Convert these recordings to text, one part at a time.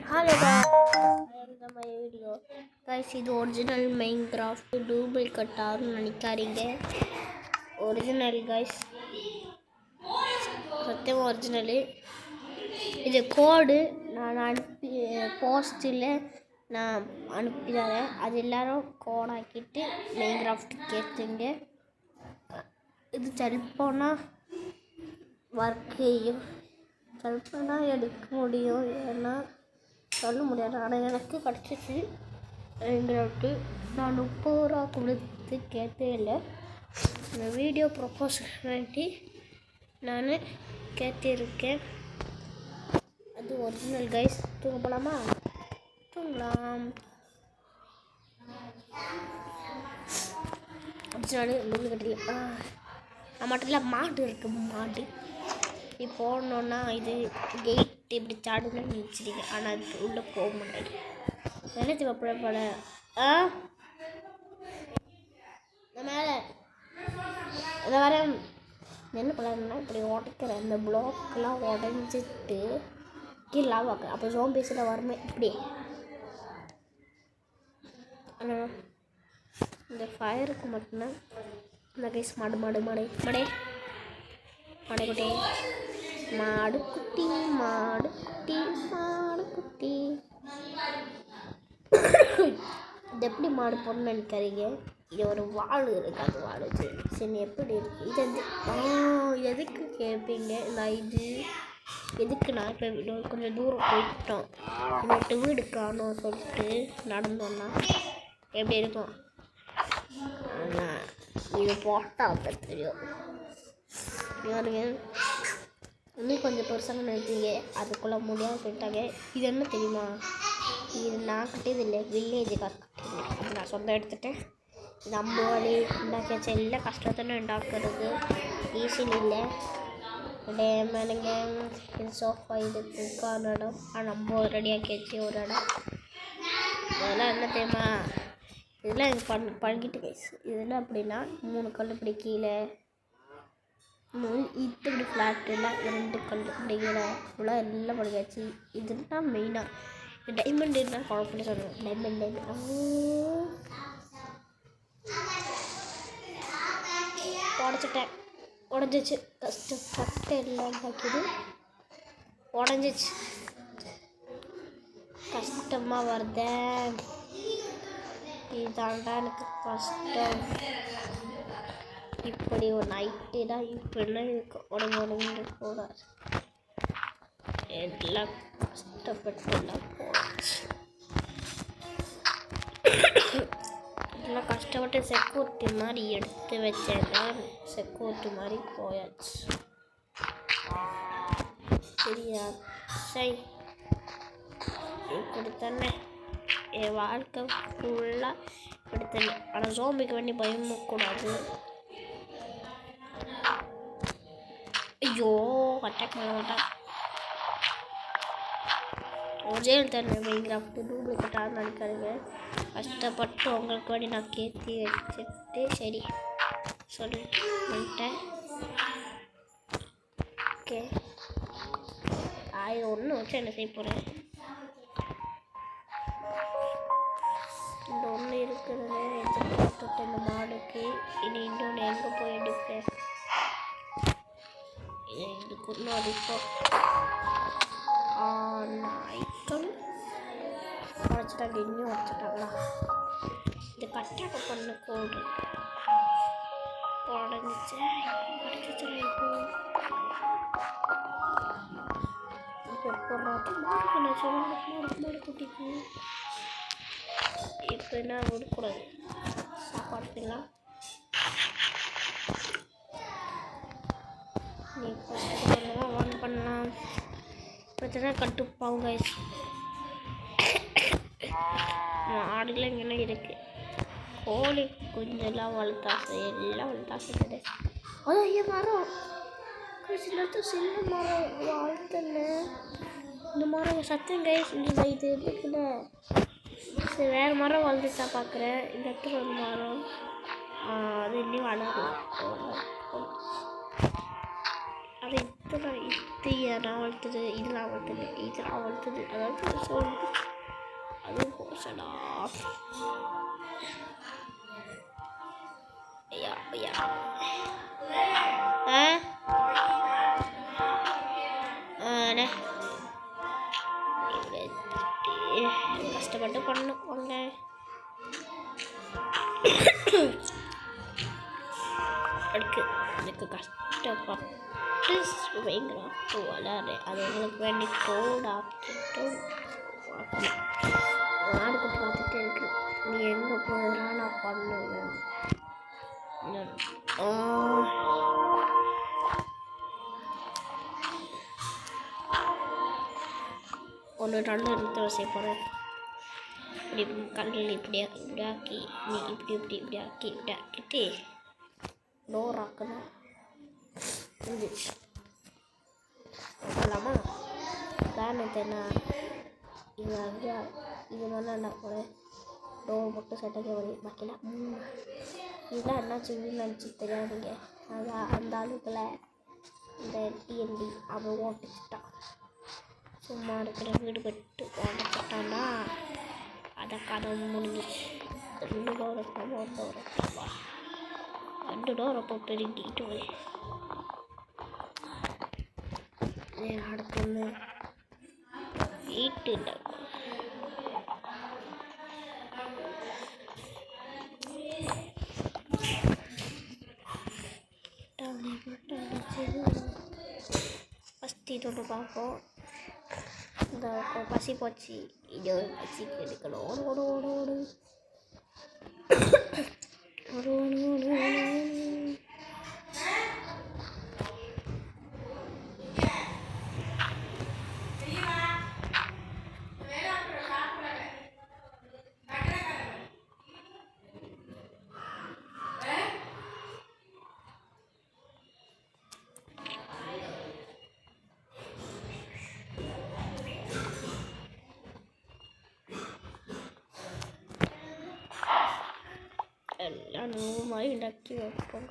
Hello guys, welcome to my video. Guys, இது original Minecraft duplicate ஆகும்னு நினைக்காதீங்க. Original guys, சத்தியமாக ஒரிஜினலு. இது கோடு நான் அனுப்பி போஸ்ட்டில் நான் அனுப்பிடுறேன். அது எல்லோரும் கோடாக்கிட்டு மைன்கிராஃப்ட் கேட்டுங்க. இது செல்ஃபோனாக ஒர்க் செய்யும், செல்ஃபோனாக எடுக்க முடியும். ஏன்னா சொல்ல முடியாது. ஆனால் எனக்கு கிடச்சிச்சு மைன்கிராஃப்ட்டு. நான் 30 ரூபா கொடுத்து கேட்டே இல்லை. இந்த வீடியோ ப்ரப்போஸ் வேண்டி நான் கேட்டிருக்கேன். அது ஒரிஜினல் கைஸ். தூங்க போகலாமா? தூங்கலாம். ஒரிஜினல் டூப்ளிகேட் மட்டும் இல்லை, மாடு இருக்குது. மாடு இப்படி போடணுன்னா இது கெயிட் இப்படி சாடுன்னு நினச்சிருங்க. ஆனால் அதுக்கு உள்ளே போக மாட்டேன். நினைச்சு பட மேலே அதை வர என்ன பண்ணணும்னா இப்படி உடைக்கிறேன். இந்த ப்ளாக்லாம் உடஞ்சிட்டு கீழே லாவாக்க அப்போ ஜோம்பிஸில் வரணும். இப்படி ஆனால் இந்த ஃபயருக்கு மட்டும்தான் இந்த கைஸ் மாடு மாடு மாடு மாடே மாடுக்குட்டி மாடுக்குட்டி மாடுக்குட்டி மாடுக்குட்டி. இது எப்படி மாடு போடணும்னு நினைக்காதீங்க. இது ஒரு வாள் இருக்குது. அது வாள் வச்சு சரி எப்படி இருக்குது இது வந்து இது எதுக்கு கேட்பீங்க? நான் இது எதுக்கு நான் இப்போ கொஞ்சம் தூரம் போயிட்டோம், இன்னொரு வீடு காணும் சொல்லிட்டு நடந்தோன்னா எப்படி இருக்கும். ஆனால் இது போட்டால் அப்போ தெரியும். யாருங்க இன்னும் கொஞ்சம் பெருசாக நினைப்பீங்க, அதுக்குள்ளே முடியாது சொல்லிட்டாங்க. இது என்ன தெரியுமா? இது நான் கட்டியது இல்லை, வில்லேஜுக்காக கட்டியது. அது நான் சொந்தம் எடுத்துட்டேன். இது 50 வழி உண்டாக்கியாச்சு. எல்லாம் கஷ்டத்தானே உண்டாக்குறது, ஈஸியில் இல்லை. டேமனுங்க இது சோஃபா, இது உட்கார்ந்த இடம். ஆனால் 50 ரெடியாக்கியாச்சு ஒரு இடம். இதெல்லாம் என்ன தெரியுமா? இதெல்லாம் எனக்கு பழகிட்டு கைஸ். இதெல்லாம் அப்படின்னா 3 கல் இப்படி கீழே, இப்படி ஃப்ளாட் இல்லை 2 கல் இப்படி கீழே இவ்வளோ எல்லாம் பழகியாச்சு. இதுதான் மெயினாக டைமண்ட் இருந்தால் குழப்பம்னு சொல்லுவேன். டைமண்ட் உடச்சிட்டேன், உடஞ்சிச்சு. கஷ்டப்பட்டு எல்லாம் பாக்கிது உடஞ்சிச்சு. கஷ்டமாக வருதே, இதாண்டா எனக்கு கஷ்டம். இப்படி ஒரு நைட்டு தான் இப்படிலாம் இருக்கு. உடம்பு போடாது, எல்லாம் கஷ்டப்பட்டு எல்லாம் போடாச்சு. எல்லாம் கஷ்டப்பட்டு செக்யூரிட்டி மாதிரி எடுத்து வச்சேன். செக்யூரிட்டி மாதிரி போயாச்சு. சரியா? சரி, இப்படி தானே என் வாழ்க்கை ஃபுல்லாக இப்படி தானே. ஆனால் ஜோம்பிக்கு வேண்டி பயமுக்கூடாது. ஐயோ அட்டாக் பண்ண மாட்டான். ஒரிஜினல் தண்ணி மைன்கிராஃப்ட் டூப்ளிகேட்டாக நினைக்காதீங்க. கஷ்டப்பட்டு உங்களுக்கு வேண்டி நான் கேத்தி வச்சுட்டு சரி சொல்லிட்டேன். ஓகே, இது ஒன்று வச்சு என்ன செய்ய போகிறேன்? இந்த ஒன்று இருக்கிறது எடுத்துட்டு இந்த மாடுக்கு இனி இன்னொன்று எங்கே போய் எடுப்பேன்? இதுக்கு இன்னும் அடிப்போம். நாய்க்கள் உடச்சிட்டாங்க, இன்னும் உடச்சிட்டாங்களா? இது கட்டாக பண்ண கோடு உடஞ்சிச்சு. மாடு குட்டிக்கு இப்போ என்ன விடக்கூடாது. சாப்பாடுலாம் நீ பண்ணலாம் ஆன் பண்ணலாம். பிரச்சனை கட்டுப்பாங்க கைஸ். மாடுலாம் இங்கெல்லாம் இருக்குது. கோழி குஞ்செல்லாம் வளர்த்தாசு, எல்லாம் வளர்த்தாசு கிடையாது. அதான் ஐயா மரம் சின்ன மரம் வாழ்த்தல. இந்த மரம் சத்தம் கைஸ். இது இருக்குல்ல, சரி வேறு மரம் வளர்ந்துச்சா பார்க்குறேன். இந்த இடத்துல ஒரு மரம் அது இன்னும் வளரலாம். அது இதெல்லாம் இது நான் வளர்த்துது இதெல்லாம் வளர்த்துது இதெல்லாம் வளர்த்துது அதாவது சொல்லுது அது போசடா ஐயா ஐயா கஷ்டப்பட்டு பண்ணணும் வாங்க அதுக்கு எனக்கு கஷ்டப்பட்டு பயங்கரம் வளர்றேன் அது உங்களுக்கு வேண்டி கோடாக்கிட்டு நாடுக்கு பார்த்துட்டு இருக்கு நீ எங்கே போகிறா நான் பண்ணுவேன் ஒன்று நல்ல நிறுத்த செய்ய போகிறேன் இப்படி கல்லில் இப்படி ஆக்கி நீ இப்படி ஆக்கிட்டு டோர் ஆக்கணும் இருந்துச்சு ஓகேலாமா காரணத்தை நான் இது அப்படியா இது நல்லா என்ன கூட டோர் மட்டும் செட்டாக வழி பாக்கலாம் இதெல்லாம் என்னாச்சு நினச்சி தெரியாதுங்க அதான் அந்த அளவுக்குள்ள இந்த டிஎன்டி அவன் ஓட்டிச்சுட்டான் சும்மா இருக்கிற வீடு கட்டு ஓட்டிச்சுட்டான்னா அதை கதை முடிஞ்சிச்சு 2 டோர் வைக்காம 1 டோர் வைப்பா 2 டோர் அப்போ பெருகிட்டு போய் அடுத்து வீட்டு ஃபஸ்ட்டு இது ஒன்று பார்ப்போம் இந்த பசி போச்சு இது ஒரு பசிக்கு எடுக்கணும் ஓடு ஓடு ஓடு ஓடு ஓடு ஓடு ஓடு ஓடு எல்லாம் மாதிரி டக்கி வைப்போம்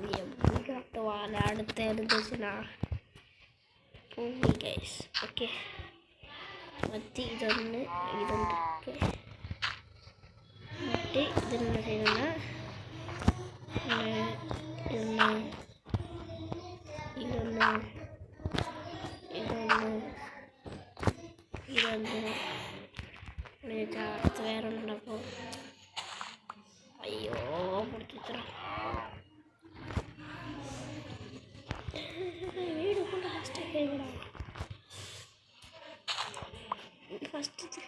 எப்படி காட்டுவாள் அடுத்து இருந்துச்சுன்னா பூமி கைஸ் ஓகே மத்தி இது ஒன்று இருக்கு மத்தி இது என்ன செய்யணும்னா அடுத்து வேற ஒன்று நடக்கும் ஐயோ முடிச்சுக்கிறோம் வீடு கூட ஃபஸ்ட்டு கேட்குறா ஃபஸ்ட்டு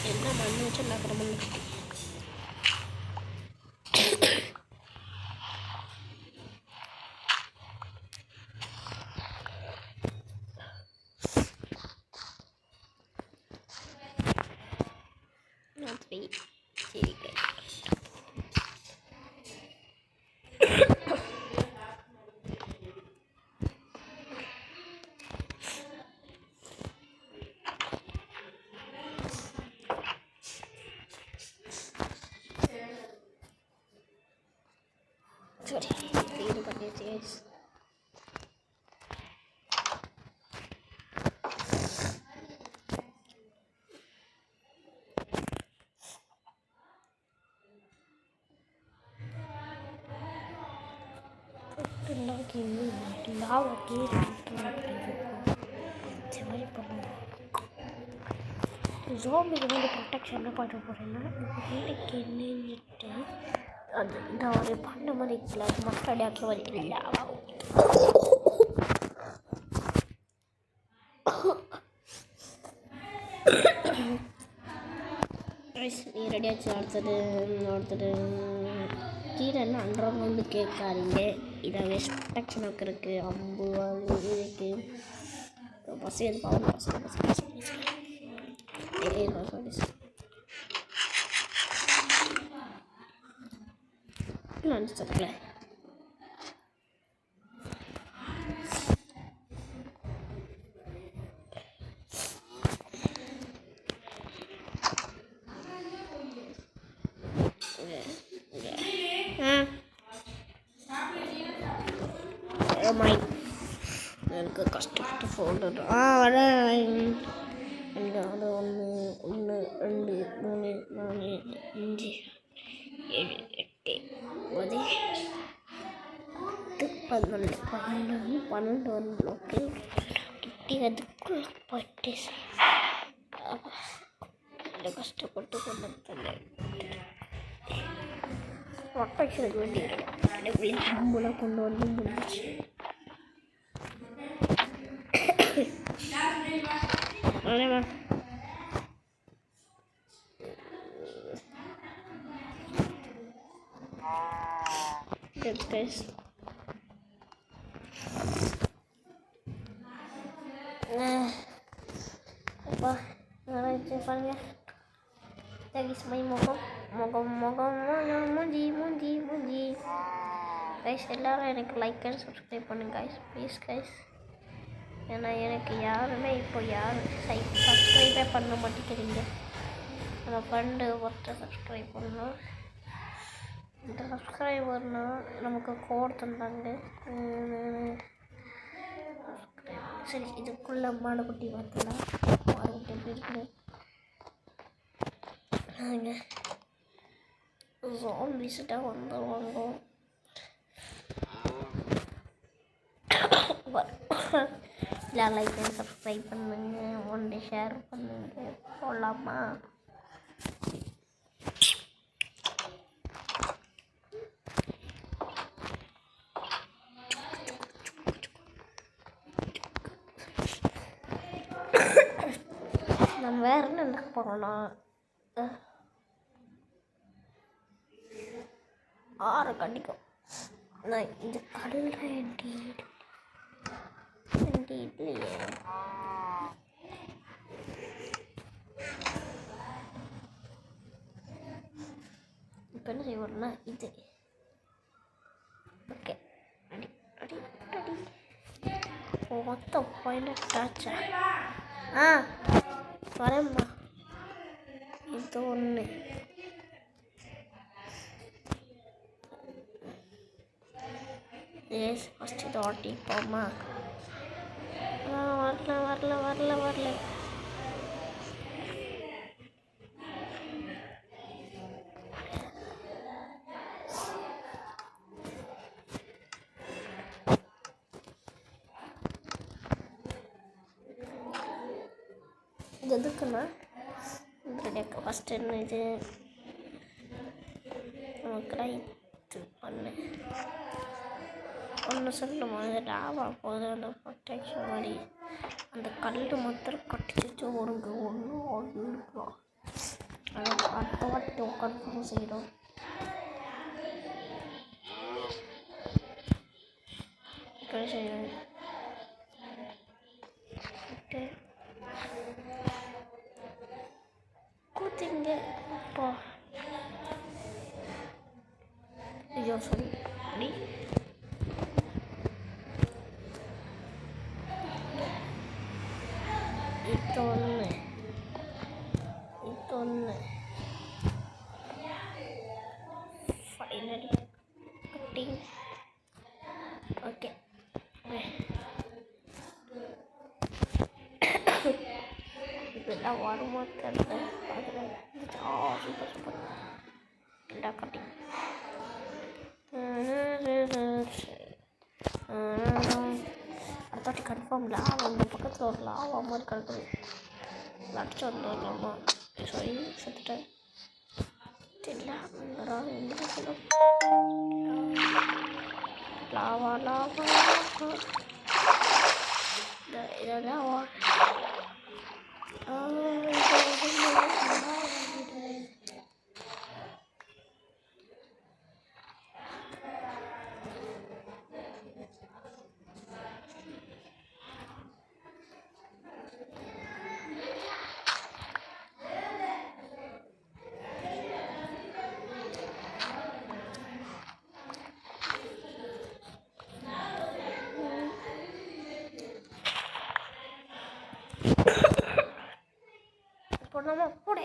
என்ன மண்ணு வச்சு நாக்கிற மண்ணு சரி இது பண்ணியாச்சு கைஸ் ஜோம்பிக்கு வந்து ப்ரொடெக்ஷன் பண்ண போகிறேன்னா வீட்டுக்கு என்னன்னுட்டு அது இந்த ஒரு பண்ண மாதிரி இல்லை மக்கள் ஆக்கிய மாதிரி இல்லை நீ ரெடியாச்சு அடுத்தது கீழே என்ன அன்றவங்க வந்து கேட்காதீங்க இதை வேஸ்ட் ப்ரொடெக்ஷனுக்கு இருக்குது அம்பு அது இருக்குது பஸ் எது பாவம் பஸ் கஷ்டத்தில். எனக்கு கஷ்டப்பட்டு ஃபோன் வரேன். எனக்கு அது 1 1 2 3 4 5 7 8 9 10 11 12 வரணும். கிட்டி அதுக்குள்ள போயிட்டு கஷ்டப்பட்டு கொண்டு வந்தேன். ரொட்டேஷனுக்கு வேண்டி கும்பலாக கொண்டு வந்து முடிஞ்சிச்சு. பாருங்க மை முகம் முகம் முகம் மூஞ்சி மூஞ்சி மூஞ்சி. கைஸ் எல்லாரும் எனக்கு லைக் அண்ட் சப்ஸ்கிரைப் பண்ணுங்க கைஸ், ப்ளீஸ் கைஸ். ஏன்னா எனக்கு யாருமே இப்போ சப்ஸ்கிரைபே பண்ண மாட்டேங்கிறீங்க. நம்ம ஃப்ரெண்டு ஒருத்தர் சப்ஸ்கிரைப் பண்ணோம். இந்த சப்ஸ்கிரைபர்னா நமக்கு கோட் தந்தாங்க. சரி, இதுக்குள்ளே மாடுகுட்டி பார்த்துலாம். மாடுகுட்டி எப்படி இருக்குது? ஜாம்பிஸ்ட்டாக வந்துடுவாங்க. எல்லாம் லைக் அண்ட் சப்ஸ்கிரைப் பண்ணுங்க, ஒன்று ஷேர் பண்ணுங்க. போகலாமா? நம்ம வேறு என்ன நடக்க போகிறோம்னா, ஆறு கண்டிக்கும். நான் இது கடல் இல்லையே. இப்போ என்ன செய்வோம்னா இது ஓகே. அடி அடி அடி மொத்தம் பதினெட்டாச்சா? வரேம்மா. இது ஒன்று. எஸ், ஃபஸ்ட்டு இது ஓட்டிப்போம்மா. வரல. இது எதுக்குன்னா ஃபஸ்ட்டு என்ன இது நமக்கு ரைட்டு பண்ணு ஒன்று சொல்லணுமா? இது டாவா போகுது. அந்த ப்ரொடெக்ஷன் மாதிரி அந்த கல் மாத்திரம் கட்டிச்சு ஒருங்க ஒன்று இருக்கலாம். அதை அடுத்த வாட்டி உட்காந்து செய்கிறோம். செய்யணும் கூத்திங்க இப்போ. ஐயோ சொல்லி அப்படி இத்தொன்று ஃபைனலி கட்டிங். ஓகே, இப்பெல்லாம் வருமா தெரியல. சூப்பர் எல்லா கட்டிங். அடுத்தாட்டி confirm lava. அந்த பக்கத்தில் ஒரு லாவா மாதிரி கிடக்குது. அடிச்சு வந்துடலாமா? சாரி, செத்துட்டேன். தெரியல லாவா இதெல்லாம் நம்ம கூட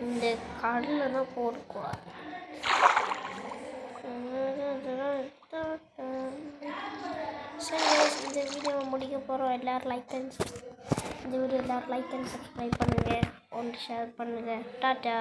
இந்த கடலில் தான் போடக்கூடாது. சரி இந்த வீடியோவை முடிக்க போகிறோம். எல்லோரும் லைக் அண்ட் இந்த வீடியோ எல்லோரும் லைக் அண்ட் சப்ஸ்கிரைப் பண்ணுங்கள், ஒன்று ஷேர் பண்ணுங்கள். டாட்டா.